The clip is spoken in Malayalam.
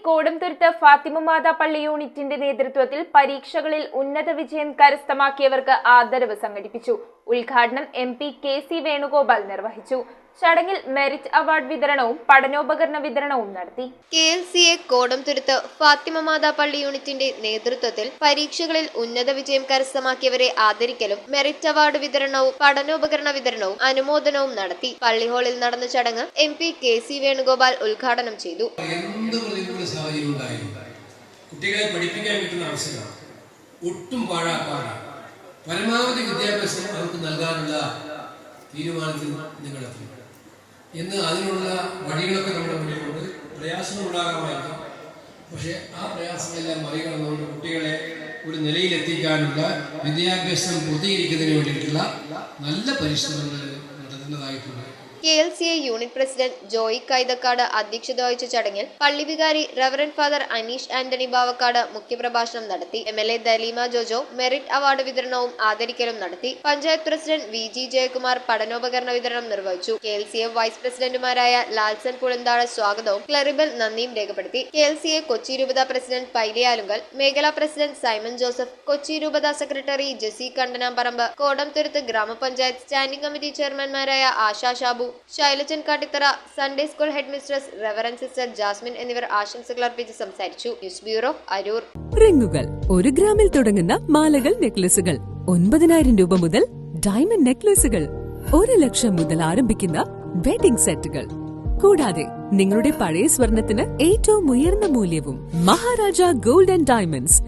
കോടംതുരുത്ത് ഫാത്തിമ മാതാ പള്ളി യൂണിറ്റിന്റെ നേതൃത്വത്തിൽ പരീക്ഷകളിൽ ഉന്നത വിജയം കരസ്ഥമാക്കിയവർക്ക് ആദരവ് സംഘടിപ്പിച്ചു. ഉദ്ഘാടനം MP KC വേണുഗോപാൽ നിർവഹിച്ചു. ചടങ്ങിൽ മെറിറ്റ് അവാർഡ് വിതരണവും പഠനോപകരണ വിതരണവും നടത്തി. KLCA കോടംതുരുത്ത് ഫാത്തിമ മാതാ പള്ളി യൂണിറ്റിന്റെ നേതൃത്വത്തിൽ പരീക്ഷകളിൽ ഉന്നത വിജയം കരസ്ഥമാക്കിയവരെ ആദരിക്കലും മെറിറ്റ് അവാർഡ് വിതരണവും പഠനോപകരണ വിതരണവും അനുമോദനവും നടത്തി. പള്ളി ഹാളിൽ നടന്ന ചടങ്ങ് MP KC വേണുഗോപാൽ ഉദ്ഘാടനം ചെയ്തു. കുട്ടികളെ പഠിപ്പിക്കാൻ പറ്റുന്ന അവസരമാണ്. ഒട്ടും പാഴാക്കാതെ പരമാവധി വിദ്യാഭ്യാസം അവർക്ക് നൽകാനുള്ള തീരുമാനത്തിൽ നിങ്ങളെത്തി എന്ന് അതിനുള്ള വഴികളൊക്കെ നമ്മുടെ മുന്നിലുണ്ട്. പ്രയാസങ്ങൾ ഉണ്ടാകാമായിരിക്കും, പക്ഷെ ആ പ്രയാസങ്ങളെല്ലാം മറികടന്നുകൊണ്ട് കുട്ടികളെ ഒരു നിലയിലെത്തിക്കാനുള്ള വിദ്യാഭ്യാസം പൂർത്തീകരിക്കുന്നതിന് വേണ്ടിയിട്ടുള്ള നല്ല പരിശ്രമങ്ങൾ നടത്തുന്നതായിട്ടുണ്ട്. KLCA unit president Joy Kaithakkad അധ്യക്ഷത വഹിച്ച ചടങ്ങിൽ പള്ളി വികാരി റവറന്റ് ഫാദർ അനീഷ് ആന്റണി ബാവക്കാട് മുഖ്യപ്രഭാഷണം നടത്തി. MLA Daleema Jojo merit award വിതരണവും ആദരിക്കലും നടത്തി. പഞ്ചായത്ത് പ്രസിഡന്റ് VG ജയകുമാർ പഠനോപകരണ വിതരണം നിർവഹിച്ചു. KLCA വൈസ് പ്രസിഡന്റുമാരായ ലാൽസൺ പുളന്താഴ സ്വാഗതവും ക്ലറിബൽ നന്ദിയും രേഖപ്പെടുത്തി. KLCA കൊച്ചി രൂപത പ്രസിഡന്റ് പൈലിയാലുങ്കൽ, മേഖലാ പ്രസിഡന്റ് സൈമൺ ജോസഫ്, കൊച്ചി രൂപത secretary Jessy Kandanamparambu, Kodamthuruth grama panchayat standing committee ചെയർമാൻമാരായ Asha Shabu, Shailajan Kattithara, Sunday school headmistress reverend sister Jasmine എന്നിവർ ആശംസകൾ അർപ്പിച്ച് സംസാരിച്ചു. News bureau, Aroor. റിങ്ങുകൾ 1 ഗ്രാമിൽ തുടങ്ങുന്ന മാലകൾ, നെക്ലസുകൾ 9,000 രൂപ മുതൽ ഡയമണ്ട് നെക്ലസുകൾ 1 ലക്ഷം മുതൽ ആരംഭിക്കുന്ന വെഡിംഗ് സെറ്റുകൾ, കൂടാതെ നിങ്ങളുടെ പഴയ സ്വർണത്തിന് ഏറ്റവും ഉയർന്ന മൂല്യവും. Maharaja gold and diamonds,